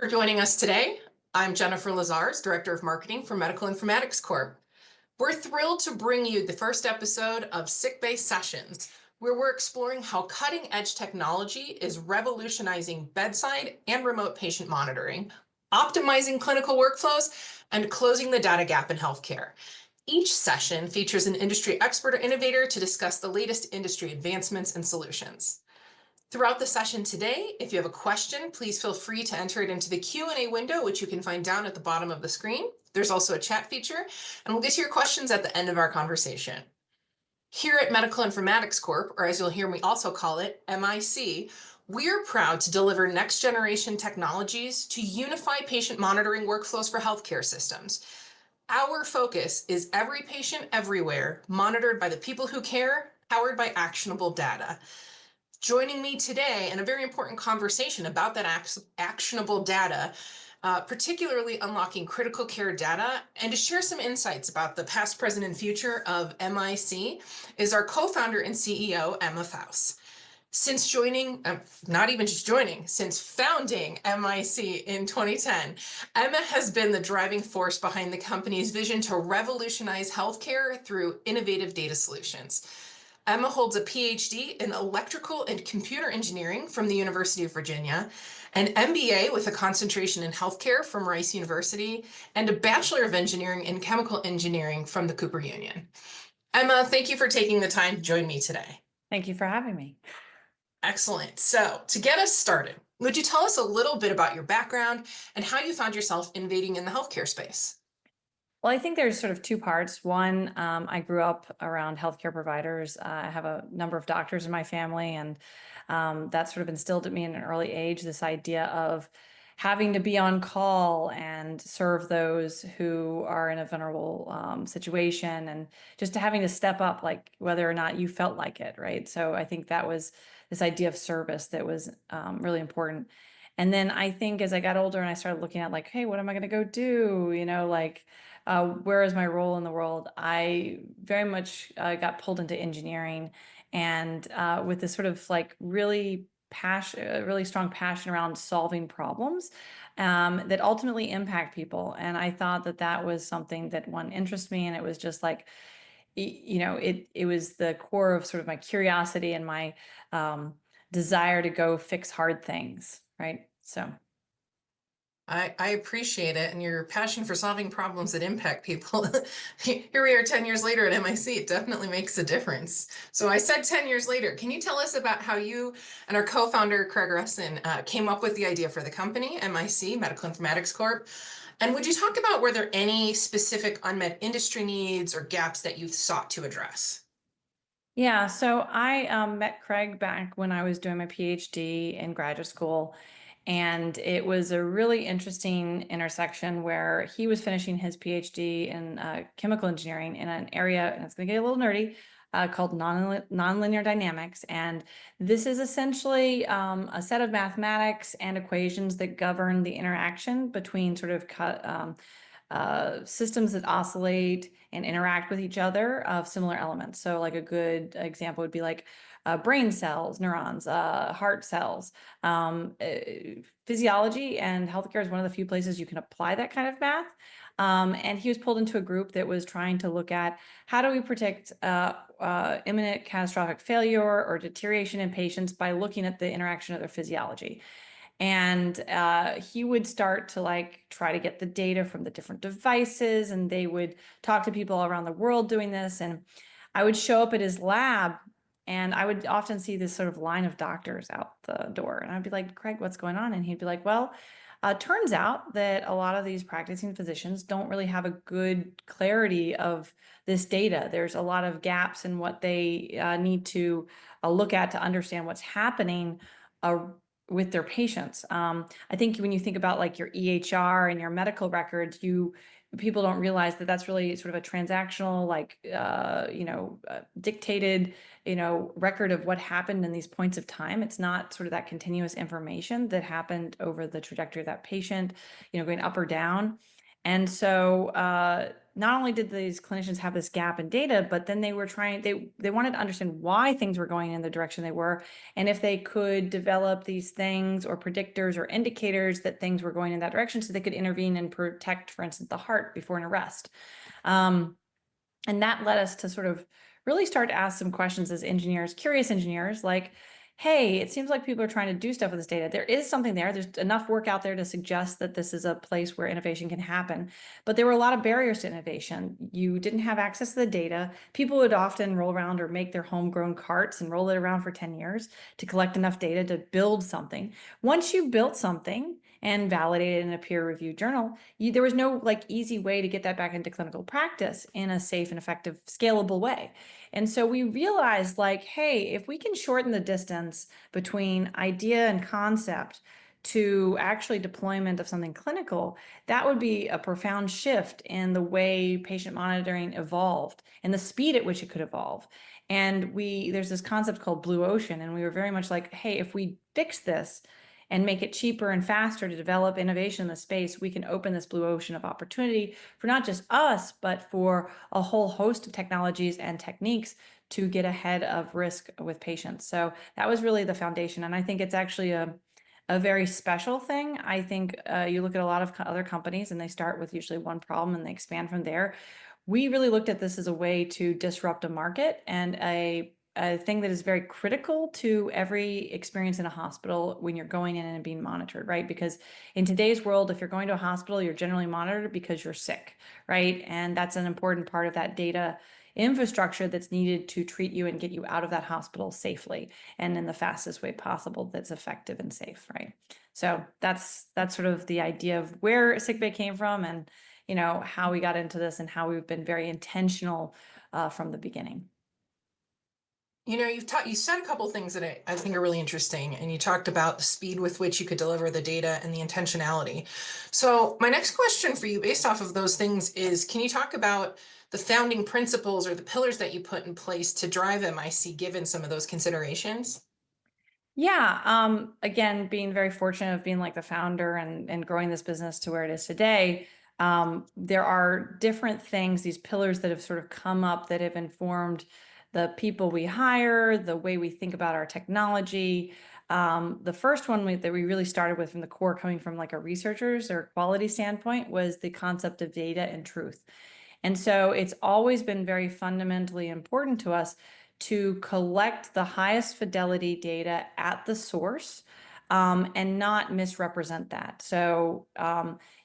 For joining us today. I'm Jennifer Lazars, Director of Marketing for Medical Informatics Corp. We're thrilled to bring you the first episode of Sickbay Sessions, where we're exploring how cutting-edge technology is revolutionizing bedside and remote patient monitoring, optimizing clinical workflows, and closing the data gap in healthcare. Each session features an industry expert or innovator to discuss the latest industry advancements and solutions. Throughout the session today, if you have a question, please feel free to enter it into the Q&A window, which you can find down at the bottom of the screen. There's also a chat feature, and we'll get to your questions at the end of our conversation. Here at Medical Informatics Corp, or as you'll hear me also call it, MIC, we're proud to deliver next-generation technologies to unify patient monitoring workflows for healthcare systems. Our focus is every patient everywhere, monitored by the people who care, powered by actionable data. Joining me today in a very important conversation about that actionable data, particularly unlocking critical care data, and to share some insights about the past, present, and future of MIC is our co-founder and CEO, Emma Faust. Since joining, not even just joining, since founding MIC in 2010, Emma has been the driving force behind the company's vision to revolutionize healthcare through innovative data solutions. Emma holds a PhD in electrical and computer engineering from the University of Virginia, an MBA with a concentration in healthcare from Rice University, and a Bachelor of Engineering in Chemical Engineering from the Cooper Union. Emma, thank you for taking the time to join me today. Thank you for having me. Excellent. So to get us started, would you tell us a little bit about your background and how you found yourself innovating in the healthcare space? Well, I think there's sort of two parts. One, I grew up around healthcare providers. I have a number of doctors in my family, and that sort of instilled in me in an early age this idea of having to be on call and serve those who are in a vulnerable situation, and just having to step up, like whether or not you felt like it, right? So I think that was this idea of service that was really important. And then I think as I got older and I started looking at like, hey, what am I going to go do? Where is my role in the world? I very much got pulled into engineering, and with this sort of like really strong passion around solving problems that ultimately impact people. And I thought that that was something that interested me, and it was just like, it was the core of sort of my curiosity and my desire to go fix hard things, right? So I appreciate it, and your passion for solving problems that impact people. Here we are 10 years later at MIC. It definitely makes a difference. So I said 10 years later. Can you tell us about how you and our co-founder, Craig Russin, came up with the idea for the company, MIC, Medical Informatics Corp? And would you talk about were there any specific unmet industry needs or gaps that you sought to address? yeah, so I met Craig back when I was doing my PhD in graduate school. And it was a really interesting intersection where he was finishing his PhD in chemical engineering in an area, and it's going to get a little nerdy, called nonlinear dynamics. And this is essentially a set of mathematics and equations that govern the interaction between sort of systems that oscillate and interact with each other of similar elements. So like a good example would be like brain cells, neurons, heart cells. Physiology and healthcare is one of the few places you can apply that kind of math. And he was pulled into a group that was trying to look at how do we predict imminent catastrophic failure or deterioration in patients by looking at the interaction of their physiology. And he would start to like try to get the data from the different devices, and they would talk to people around the world doing this. And I would show up at his lab, and I would often see this sort of line of doctors out the door. And I'd be like, Craig, what's going on? And he'd be like, well, turns out that a lot of these practicing physicians don't really have a good clarity of this data. There's a lot of gaps in what they need to look at to understand what's happening with their patients. I think when you think about like your EHR and your medical records, people don't realize that that's really sort of a transactional, like, dictated, record of what happened in these points of time. It's not sort of that continuous information that happened over the trajectory of that patient, going up or down. And so not only did these clinicians have this gap in data, but then they were they wanted to understand why things were going in the direction they were, and if they could develop these things or predictors or indicators that things were going in that direction, so they could intervene and protect, for instance, the heart before an arrest. And that led us to sort of really start to ask some questions as engineers, curious engineers, like, hey, it seems like people are trying to do stuff with this data. There is something there. There's enough work out there to suggest that this is a place where innovation can happen. But there were a lot of barriers to innovation. You didn't have access to the data. People would often roll around or make their homegrown carts and roll it around for 10 years to collect enough data to build something. Once you built something and validated in a peer-reviewed journal, there was no like easy way to get that back into clinical practice in a safe and effective, scalable way. And so we realized, like, hey, if we can shorten the distance between idea and concept to actually deployment of something clinical, that would be a profound shift in the way patient monitoring evolved and the speed at which it could evolve. And there's this concept called blue ocean, and we were very much like, hey, if we fix this and make it cheaper and faster to develop innovation in the space, we can open this blue ocean of opportunity for not just us, but for a whole host of technologies and techniques to get ahead of risk with patients. So that was really the foundation. And I think it's actually a very special thing. I think you look at a lot of other companies and they start with usually one problem and they expand from there. We really looked at this as a way to disrupt a market and a thing that is very critical to every experience in a hospital when you're going in and being monitored, right? Because in today's world, if you're going to a hospital, you're generally monitored because you're sick, right? And that's an important part of that data infrastructure that's needed to treat you and get you out of that hospital safely and in the fastest way possible that's effective and safe, right? So that's sort of the idea of where Sickbay came from and how we got into this and how we've been very intentional from the beginning. You said a couple things that I think are really interesting, and you talked about the speed with which you could deliver the data and the intentionality. So my next question for you, based off of those things, is can you talk about the founding principles or the pillars that you put in place to drive MIC, given some of those considerations? Yeah. Again, being very fortunate of being like the founder and growing this business to where it is today, there are different things, these pillars that have sort of come up that have informed the people we hire, the way we think about our technology. The first one that we really started with from the core, coming from like a researcher's or quality standpoint, was the concept of data and truth. And so it's always been very fundamentally important to us to collect the highest fidelity data at the source, and not misrepresent that. So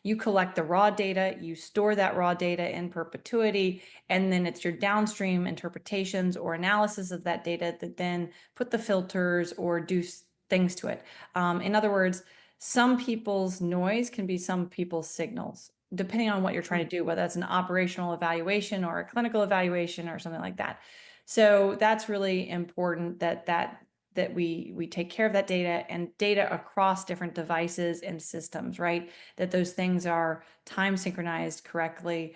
you collect the raw data, you store that raw data in perpetuity, and then it's your downstream interpretations or analysis of that data that then put the filters or do things to it. In other words, some people's noise can be some people's signals, depending on what you're trying to do, whether that's an operational evaluation or a clinical evaluation or something like that. So that's really important that we take care of that data and data across different devices and systems, right? That those things are time synchronized correctly.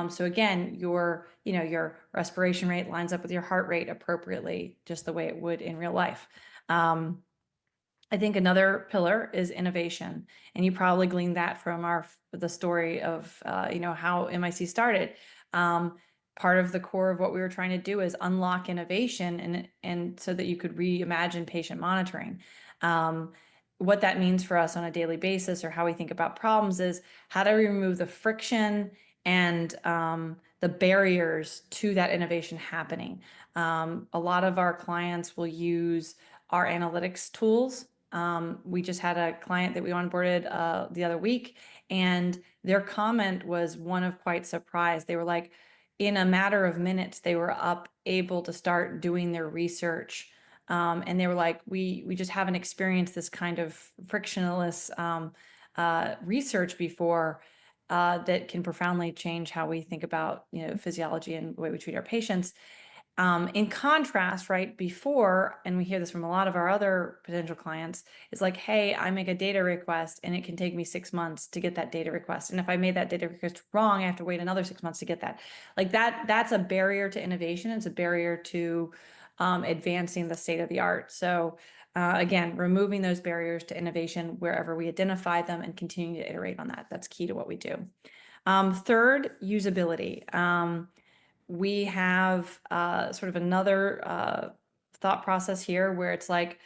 So again, your respiration rate lines up with your heart rate appropriately, just the way it would in real life. I think another pillar is innovation, and you probably gleaned that from the story of how MIC started. Part of the core of what we were trying to do is unlock innovation and so that you could reimagine patient monitoring. What that means for us on a daily basis, or how we think about problems, is how do we remove the friction and the barriers to that innovation happening. A lot of our clients will use our analytics tools. We just had a client that we onboarded the other week, and their comment was one of quite surprised. They were like, in a matter of minutes, they were able to start doing their research. And they were like, we just haven't experienced this kind of frictionless research before, that can profoundly change how we think about physiology and the way we treat our patients. In contrast, right before, and we hear this from a lot of our other potential clients, is like, hey, I make a data request and it can take me 6 months to get that data request. And if I made that data request wrong, I have to wait another 6 months to get that. Like that's a barrier to innovation. It's a barrier to advancing the state of the art. So again, removing those barriers to innovation wherever we identify them and continuing to iterate on that. That's key to what we do. Third, usability. We have sort of another thought process here where it's like,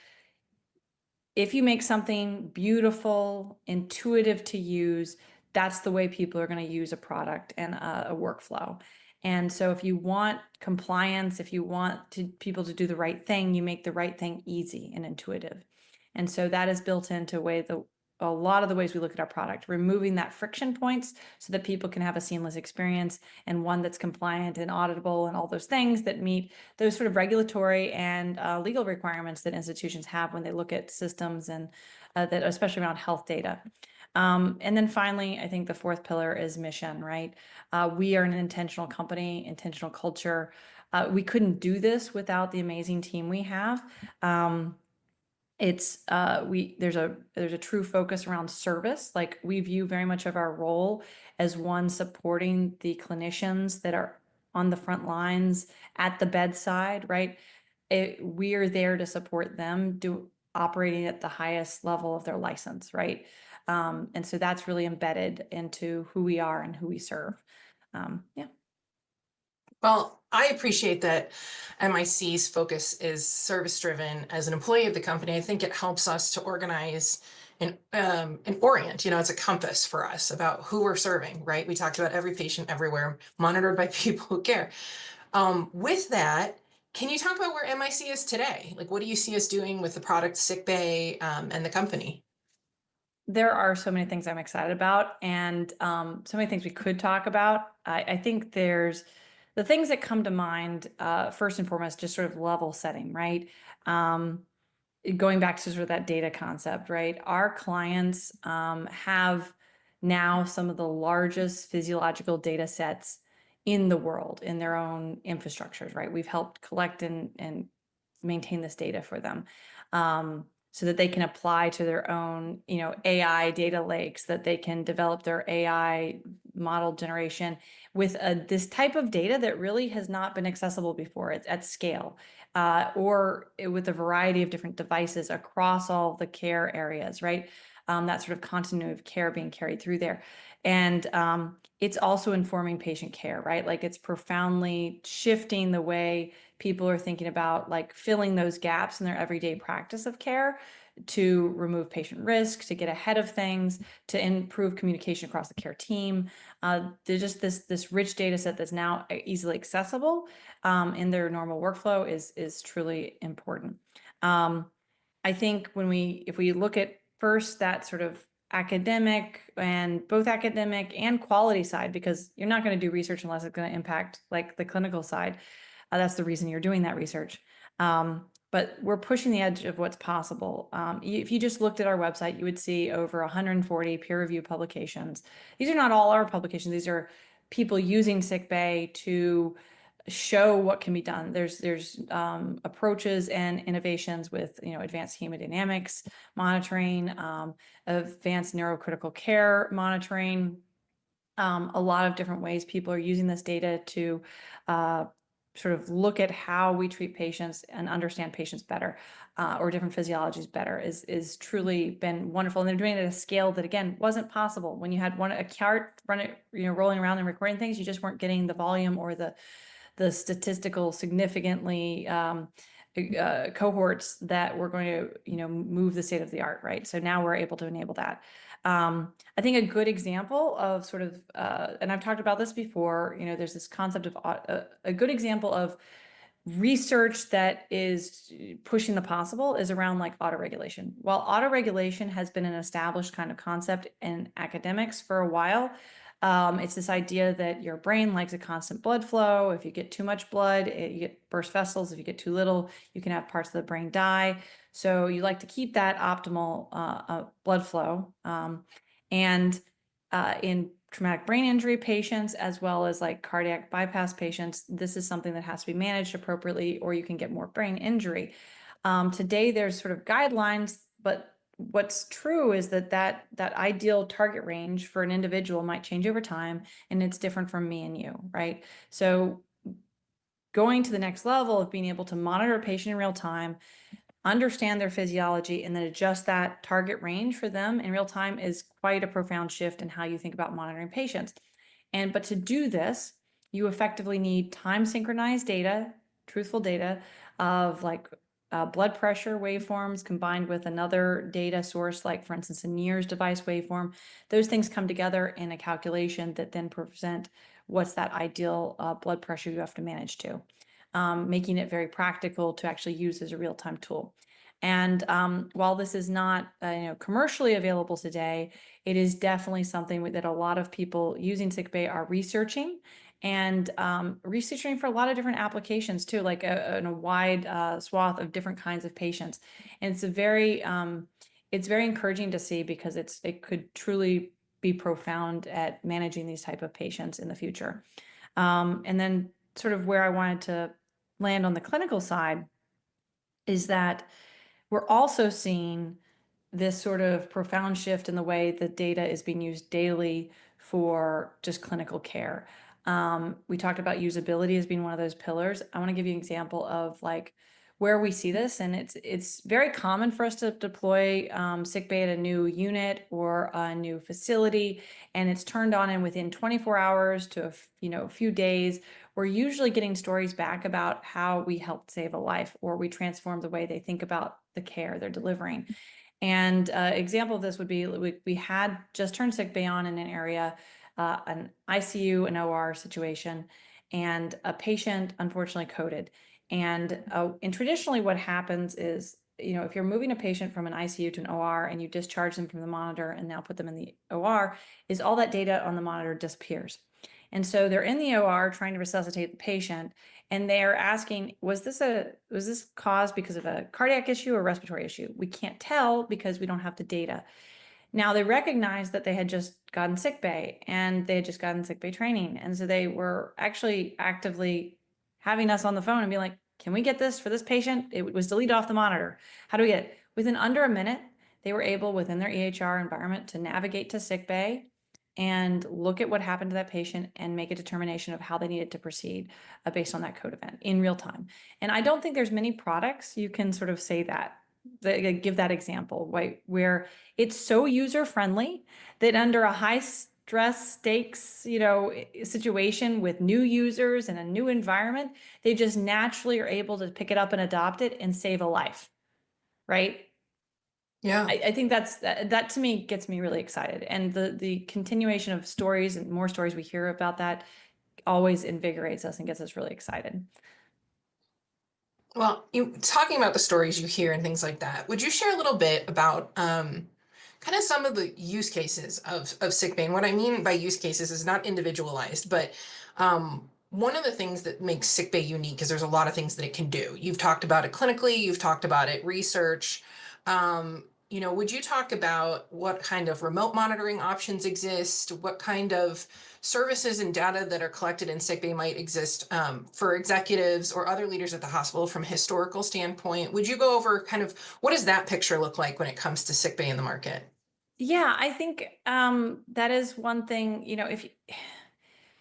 if you make something beautiful, intuitive to use, that's the way people are going to use a product and a workflow. And so if you want compliance, if you want people to do the right thing, you make the right thing easy and intuitive. And so that is built into a lot of the ways we look at our product, removing that friction points so that people can have a seamless experience and one that's compliant and auditable and all those things that meet those sort of regulatory and legal requirements that institutions have when they look at systems and that, especially around health data. And then finally, I think the fourth pillar is mission, right? We are an intentional company, intentional culture. We couldn't do this without the amazing team we have. It's there's a true focus around service. Like, we view very much of our role as one supporting the clinicians that are on the front lines at the bedside, right? We are there to support them operating at the highest level of their license, right? And so that's really embedded into who we are and who we serve. Yeah. Well, I appreciate that MIC's focus is service driven. As an employee of the company, I think it helps us to organize and orient. It's a compass for us about who we're serving, right? We talked about every patient everywhere, monitored by people who care. With that, can you talk about where MIC is today? Like, what do you see us doing with the product Sickbay and the company? There are so many things I'm excited about, and so many things we could talk about. I think there's the things that come to mind, first and foremost, just sort of level setting, right? Going back to sort of that data concept, right? Our clients have now some of the largest physiological data sets in the world in their own infrastructures, right? We've helped collect and maintain this data for them. So that they can apply to their own, AI data lakes, that they can develop their AI model generation with this type of data that really has not been accessible before. It's at scale, or with a variety of different devices across all the care areas, right? That sort of continuity of care being carried through there. And it's also informing patient care, right? Like, it's profoundly shifting the way people are thinking about, like, filling those gaps in their everyday practice of care to remove patient risk, to get ahead of things, to improve communication across the care team. There's just this rich data set that's now easily accessible in their normal workflow is truly important. I think if we look at first that sort of academic and both academic and quality side, because you're not going to do research unless it's going to impact, like, the clinical side. That's the reason you're doing that research. But we're pushing the edge of what's possible. If you just looked at our website, you would see over 140 peer-reviewed publications. These are not all our publications. These are people using Sickbay to show what can be done. There's approaches and innovations with advanced hemodynamics monitoring, advanced neurocritical care monitoring, a lot of different ways people are using this data to sort of look at how we treat patients and understand patients better, or different physiologies better, is truly been wonderful. And they're doing it at a scale that, again, wasn't possible when you had a cart rolling around and recording things. You just weren't getting the volume or the statistical significantly cohorts that were going to move the state of the art, right? So now we're able to enable that. I think a good example of sort of, and I've talked about this before, there's this concept of a good example of research that is pushing the possible is around, like, autoregulation. While autoregulation has been an established kind of concept in academics for a while, it's this idea that your brain likes a constant blood flow. If you get too much blood, you get burst vessels. If you get too little, you can have parts of the brain die. So you like to keep that optimal blood flow. And in traumatic brain injury patients, as well as, like, cardiac bypass patients, this is something that has to be managed appropriately, or you can get more brain injury. Today, there's sort of guidelines, but what's true is that ideal target range for an individual might change over time, and it's different from me and you, right? So going to the next level of being able to monitor a patient in real time, understand their physiology, and then adjust that target range for them in real time is quite a profound shift in how you think about monitoring patients. But to do this, you effectively need time synchronized data, truthful data of like blood pressure waveforms combined with another data source, like for instance, a NIRS device waveform. Those things come together in a calculation that then present what's that ideal blood pressure you have to manage to, making it very practical to actually use as a real-time tool. And while this is not commercially available today, it is definitely something that a lot of people using Sickbay are researching, and researching for a lot of different applications too, like in a wide swath of different kinds of patients. And it's very encouraging to see, because it could truly be profound at managing these type of patients in the future. And then sort of where I wanted to land on the clinical side is that we're also seeing this sort of profound shift in the way the data is being used daily for just clinical care. We talked about usability as being one of those pillars. I want to give you an example of like where we see this, and it's very common for us to deploy Sickbay at a new unit or a new facility, and it's turned on, and within 24 hours to a few days, we're usually getting stories back about how we helped save a life, or we transformed the way they think about the care they're delivering. And example of this would be we had just turned Sickbay on in an area, an ICU, an OR situation, and a patient unfortunately coded. And traditionally what happens is, if you're moving a patient from an ICU to an OR and you discharge them from the monitor and now put them in the OR, is all that data on the monitor disappears. And so they're in the OR trying to resuscitate the patient, and they're asking, was this caused because of a cardiac issue or respiratory issue? We can't tell because we don't have the data. Now they recognized that they had just gotten sick bay, and they had just gotten sick bay training. And so they were actually actively having us on the phone and being like, can we get this for this patient? It was deleted off the monitor. How do we get it? Within under a minute, they were able within their EHR environment to navigate to sick bay and look at what happened to that patient and make a determination of how they needed to proceed based on that code event in real time. And I don't think there's many products you can sort of say that give that example, right? Where it's so user friendly that under a high stress stakes, situation with new users and a new environment, they just naturally are able to pick it up and adopt it and save a life, right? Yeah. I think that to me gets me really excited, and the continuation of stories and more stories we hear about that always invigorates us and gets us really excited. Well, you talking about the stories you hear and things like that, would you share a little bit about kind of some of the use cases of sick bay? And what I mean by use cases is not individualized, but one of the things that makes sick bay unique is there's a lot of things that it can do. You've talked about it clinically, you've talked about it research. Would you talk about what kind of remote monitoring options exist? What kind of services and data that are collected in sickbay might exist for executives or other leaders at the hospital from a historical standpoint? Would you go over kind of what does that picture look like when it comes to sickbay in the market? Yeah, I think that is one thing. If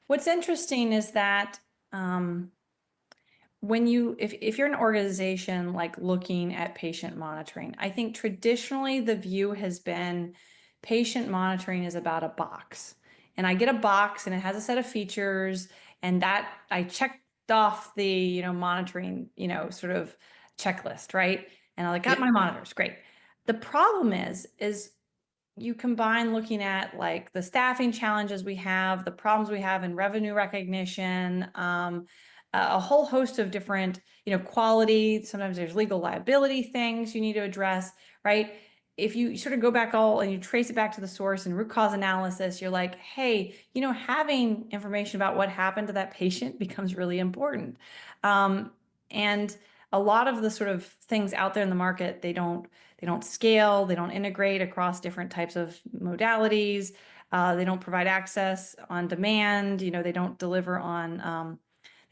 what's interesting is that when if you're an organization like looking at patient monitoring, I think traditionally the view has been patient monitoring is about a box, and I get a box and it has a set of features, and that I checked off the monitoring sort of checklist, right? And I got Yep. my monitors, great. The problem is you combine looking at like the staffing challenges we have, the problems we have in revenue recognition, a whole host of different, quality. Sometimes there's legal liability things you need to address, right? If you sort of go back all and you trace it back to the source and root cause analysis, you're like, hey, having information about what happened to that patient becomes really important. And a lot of the sort of things out there in the market, they don't scale, they don't integrate across different types of modalities. They don't provide access on demand. They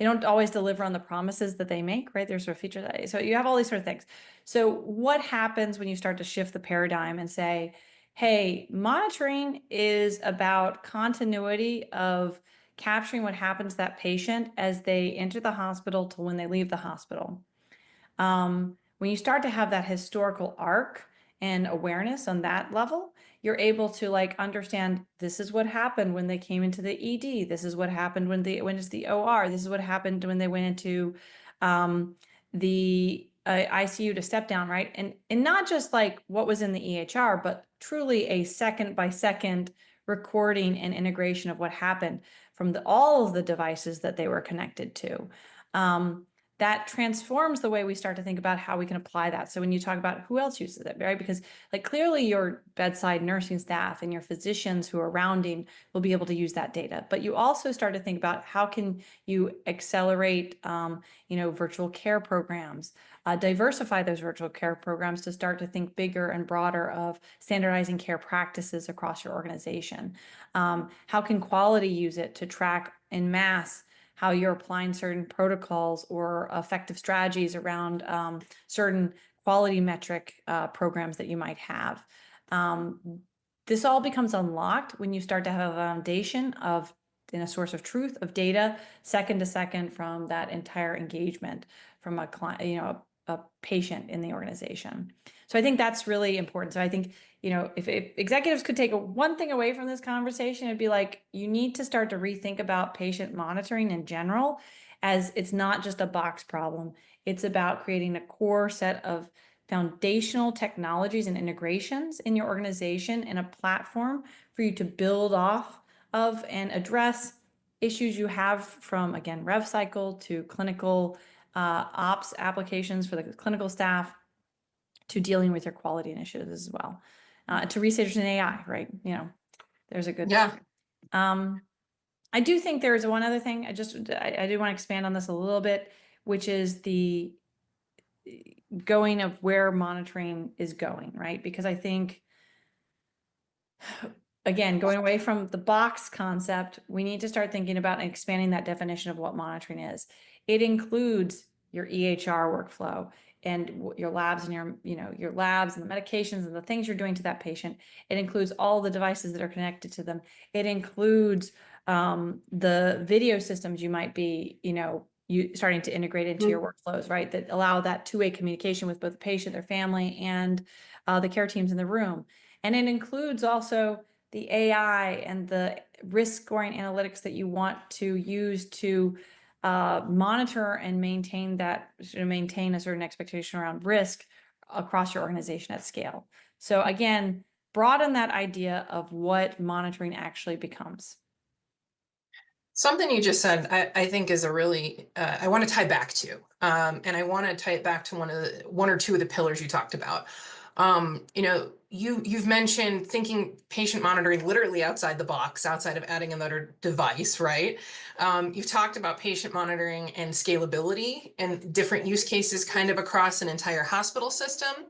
don't always deliver on the promises that they make, right? There's sort of features. So you have all these sort of things. So what happens when you start to shift the paradigm and say, hey, monitoring is about continuity of capturing what happens to that patient as they enter the hospital to when they leave the hospital. When you start to have that historical arc and awareness on that level, you're able to like understand this is what happened when they came into the ED. This is what happened when they went into the OR. This is what happened when they went into the ICU to step down, right? And not just like what was in the EHR, but truly a second by second recording and integration of what happened from all of the devices that they were connected to. That transforms the way we start to think about how we can apply that. So when you talk about who else uses it, right? Because like clearly your bedside nursing staff and your physicians who are rounding will be able to use that data. But you also start to think about how can you accelerate, virtual care programs, diversify those virtual care programs to start to think bigger and broader of standardizing care practices across your organization. How can quality use it to track en masse how you're applying certain protocols or effective strategies around certain quality metric programs that you might have. This all becomes unlocked when you start to have a foundation of in a source of truth of data second to second from that entire engagement from a client, a patient in the organization. So I think that's really important. So I think, if executives could take one thing away from this conversation, it'd be like, you need to start to rethink about patient monitoring in general, as it's not just a box problem. It's about creating a core set of foundational technologies and integrations in your organization and a platform for you to build off of and address issues you have from, again, rev cycle to clinical ops applications for the clinical staff to dealing with your quality initiatives as well. To research in AI, right? There's a good. Yeah. I do think there is one other thing. I do want to expand on this a little bit, which is the going of where monitoring is going, right? Because I think, again, going away from the box concept, we need to start thinking about and expanding that definition of what monitoring is. It includes your EHR workflow and your labs and your labs and the medications and the things you're doing to that patient. It includes all the devices that are connected to them. It includes the video systems you might be, you starting to integrate into your workflows, right? That allow that two-way communication with both the patient, their family, and the care teams in the room. And it includes also the AI and the risk scoring analytics that you want to use to monitor and maintain a certain expectation around risk across your organization at scale. So again, broaden that idea of what monitoring actually becomes. Something you just said, I think is a really, I want to tie back to, and I want to tie it back to one or two of the pillars you talked about. You've mentioned thinking patient monitoring literally outside the box, outside of adding another device, right? You've talked about patient monitoring and scalability and different use cases kind of across an entire hospital system.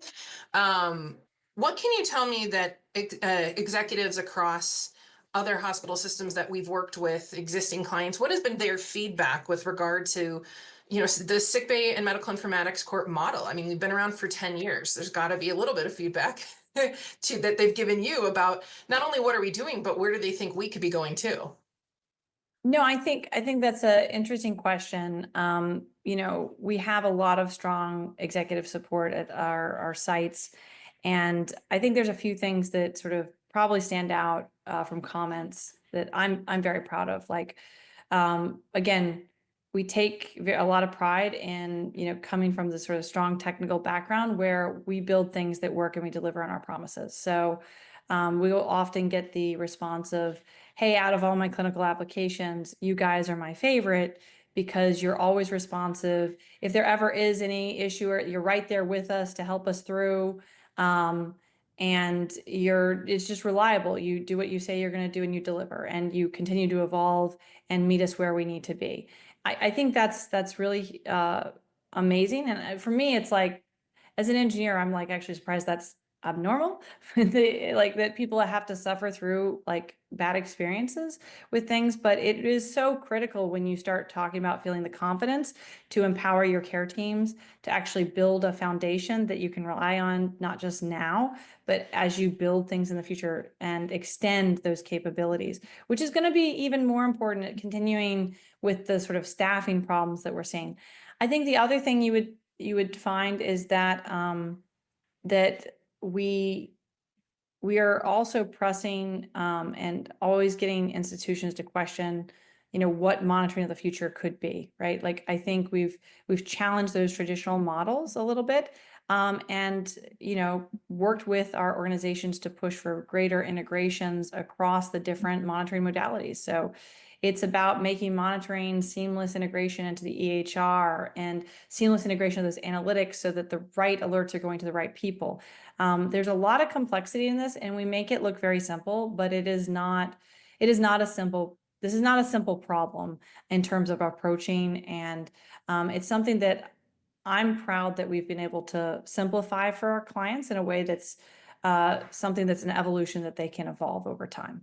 What can you tell me that executives across other hospital systems that we've worked with, existing clients, what has been their feedback with regard to, the Sickbay and Medical Informatics Corp model? I mean, we've been around for 10 years. There's got to be a little bit of feedback that they've given you about not only what are we doing, but where do they think we could be going to? No, I think that's an interesting question. We have a lot of strong executive support at our sites, and I think there's a few things that sort of probably stand out from comments that I'm very proud of. Like, again, we take a lot of pride in coming from this sort of strong technical background where we build things that work and we deliver on our promises. So we will often get the response of, hey, out of all my clinical applications, you guys are my favorite because you're always responsive. If there ever is any issue, you're right there with us to help us through. And it's just reliable. You do what you say you're going to do and you deliver, and you continue to evolve and meet us where we need to be. I think that's really amazing. And for me, it's like, as an engineer, I'm like actually surprised that's abnormal. Like that people have to suffer through like bad experiences with things, but it is so critical when you start talking about feeling the confidence to empower your care teams to actually build a foundation that you can rely on, not just now, but as you build things in the future and extend those capabilities, which is going to be even more important at continuing with the sort of staffing problems that we're seeing. I think the other thing you would find is that that we are also pressing and always getting institutions to question, what monitoring of the future could be, right? Like I think we've challenged those traditional models a little bit, and worked with our organizations to push for greater integrations across the different monitoring modalities. So it's about making monitoring seamless integration into the EHR and seamless integration of those analytics so that the right alerts are going to the right people. There's a lot of complexity in this, and we make it look very simple, but it is not. This is not a simple problem in terms of approaching, and it's something that I'm proud that we've been able to simplify for our clients in a way that's something that's an evolution that they can evolve over time.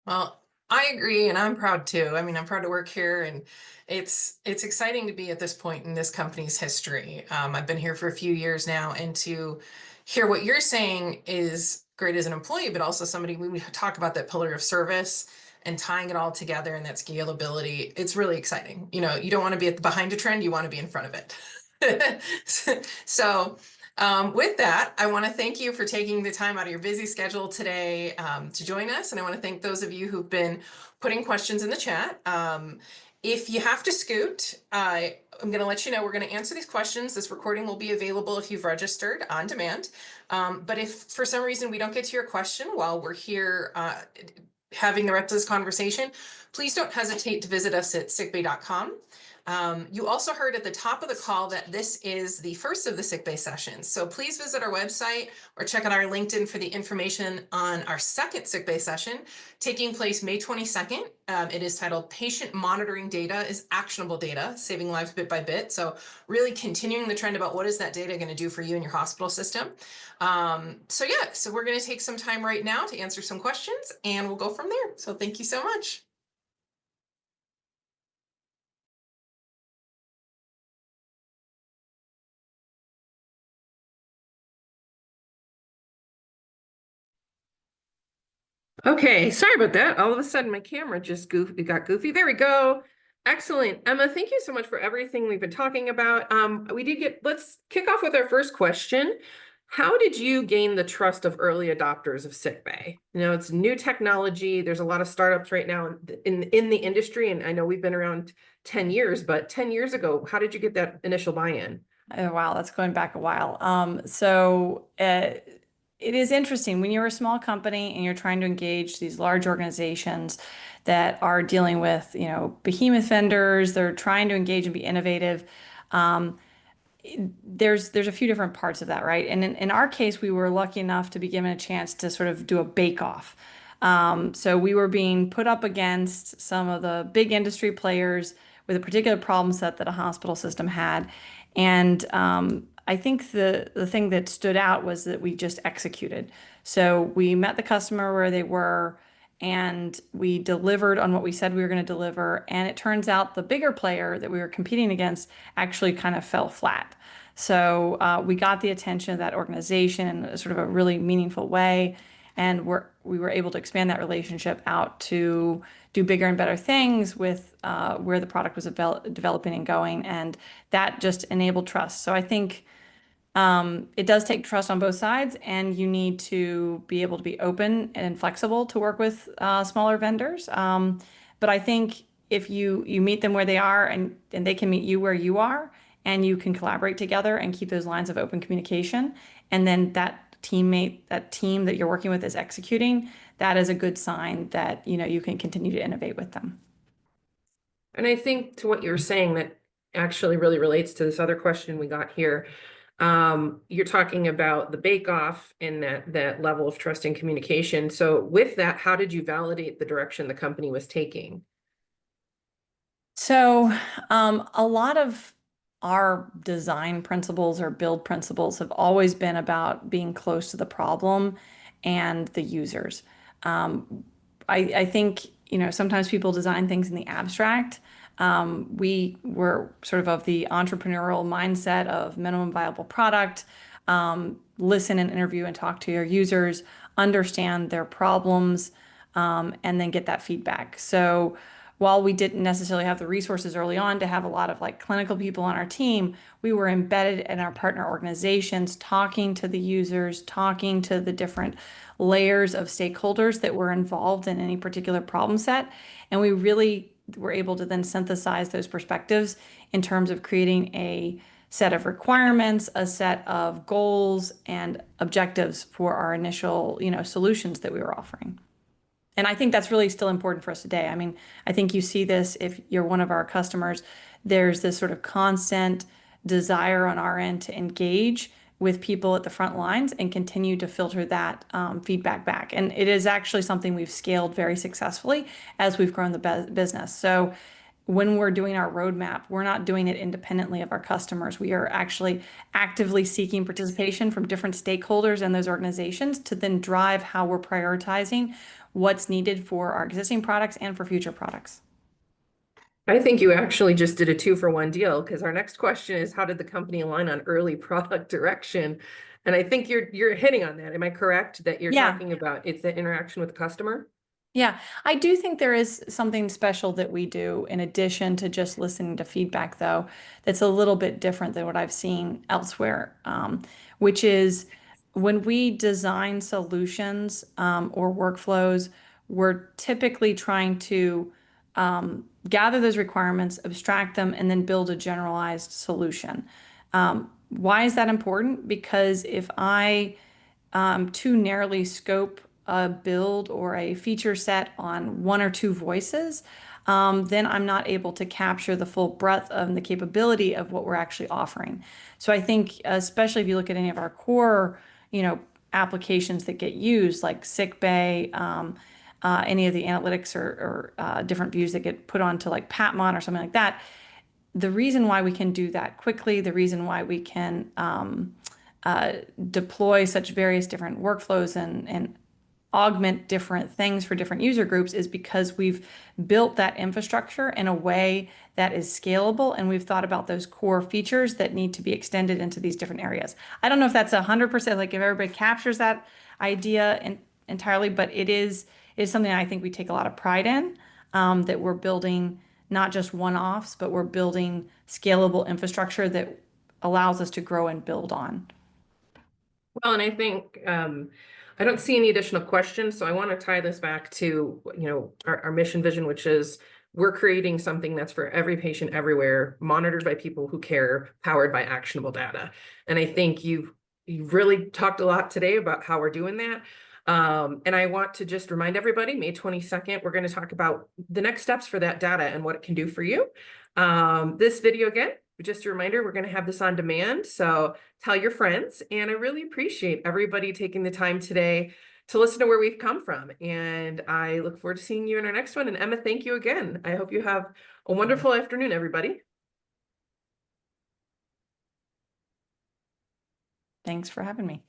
Well, I agree, and I'm proud too. I mean, I'm proud to work here, and it's exciting to be at this point in this company's history. I've been here for a few years now, and to hear what you're saying is great as an employee, but also somebody when we talk about that pillar of service and tying it all together and that scalability. It's really exciting. You don't want to be behind a trend; you want to be in front of it. So. With that, I want to thank you for taking the time out of your busy schedule today to join us. And I want to thank those of you who've been putting questions in the chat. If you have to scoot, I'm going to let you know we're going to answer these questions. This recording will be available if you've registered on demand. But if for some reason we don't get to your question while we're here having the rest of this conversation, please don't hesitate to visit us at sickbay.com. You also heard at the top of the call that this is the first of the Sickbay sessions. So please visit our website or check out our LinkedIn for the information on our second Sickbay session taking place May 22nd. It is titled Patient Monitoring Data is Actionable Data, Saving Lives Bit by Bit. So really continuing the trend about what is that data going to do for you and your hospital system. So we're going to take some time right now to answer some questions and we'll go from there. So thank you so much. Okay, sorry about that. All of a sudden, my camera just got goofy. There we go. Excellent. Emma, thank you so much for everything we've been talking about. Let's kick off with our first question. How did you gain the trust of early adopters of Sickbay? It's new technology. There's a lot of startups right now in the industry, and I know we've been around 10 years, but 10 years ago, how did you get that initial buy-in? Oh, wow, that's going back a while. It is interesting when you're a small company and you're trying to engage these large organizations that are dealing with, behemoth vendors. They're trying to engage and be innovative. There's a few different parts of that, right? And in our case, we were lucky enough to be given a chance to sort of do a bake-off. So we were being put up against some of the big industry players with a particular problem set that a hospital system had. And I think the thing that stood out was that we just executed. So we met the customer where they were, and we delivered on what we said we were going to deliver. And it turns out the bigger player that we were competing against actually kind of fell flat. So we got the attention of that organization in a sort of a really meaningful way. And we were able to expand that relationship out to do bigger and better things with where the product was developing and going. And that just enabled trust. So I think it does take trust on both sides, and you need to be able to be open and flexible to work with smaller vendors. But I think if you meet them where they are and they can meet you where you are, and you can collaborate together and keep those lines of open communication, and then that team that you're working with is executing, that is a good sign that you can continue to innovate with them. And I think to what you were saying, that actually really relates to this other question we got here. You're talking about the bake-off and that level of trust and communication. So with that, how did you validate the direction the company was taking? So a lot of our design principles or build principles have always been about being close to the problem and the users. I think, sometimes people design things in the abstract. We were sort of the entrepreneurial mindset of minimum viable product, listen and interview and talk to your users, understand their problems, and then get that feedback. So while we didn't necessarily have the resources early on to have a lot of like clinical people on our team, we were embedded in our partner organizations, talking to the users, talking to the different layers of stakeholders that were involved in any particular problem set. And we really were able to then synthesize those perspectives in terms of creating a set of requirements, a set of goals and objectives for our initial, solutions that we were offering. And I think that's really still important for us today. I mean, I think you see this if you're one of our customers, there's this sort of constant desire on our end to engage with people at the front lines and continue to filter that feedback back. And it is actually something we've scaled very successfully as we've grown the business. So when we're doing our roadmap, we're not doing it independently of our customers. We are actually actively seeking participation from different stakeholders in those organizations to then drive how we're prioritizing what's needed for our existing products and for future products. I think you actually just did a 2-for-1 deal, because our next question is, how did the company align on early product direction? And I think you're hitting on that. Am I correct that you're talking about it's the interaction with the customer? Yeah, I do think there is something special that we do in addition to just listening to feedback, though, that's a little bit different than what I've seen elsewhere, which is when we design solutions or workflows, we're typically trying to gather those requirements, abstract them, and then build a generalized solution. Why is that important? Because if I too narrowly scope a build or a feature set on 1 or 2 voices, then I'm not able to capture the full breadth of the capability of what we're actually offering. So I think, especially if you look at any of our core, applications that get used, like Sickbay, any of the analytics or different views that get put onto like Patmon or something like that, the reason why we can do that quickly, the reason why we can deploy such various different workflows and augment different things for different user groups is because we've built that infrastructure in a way that is scalable, and we've thought about those core features that need to be extended into these different areas. I don't know if that's 100%, like if everybody captures that idea entirely, but it is something I think we take a lot of pride in, that we're building not just one-offs, but we're building scalable infrastructure that allows us to grow and build on. Well, and I think I don't see any additional questions, so I want to tie this back to our mission vision, which is we're creating something that's for every patient everywhere, monitored by people who care, powered by actionable data. And I think you've really talked a lot today about how we're doing that. And I want to just remind everybody, May 22nd, we're going to talk about the next steps for that data and what it can do for you. This video, again, just a reminder, we're going to have this on demand, so tell your friends. And I really appreciate everybody taking the time today to listen to where we've come from. And I look forward to seeing you in our next one. And Emma, thank you again. I hope you have a wonderful afternoon, everybody. Thanks for having me.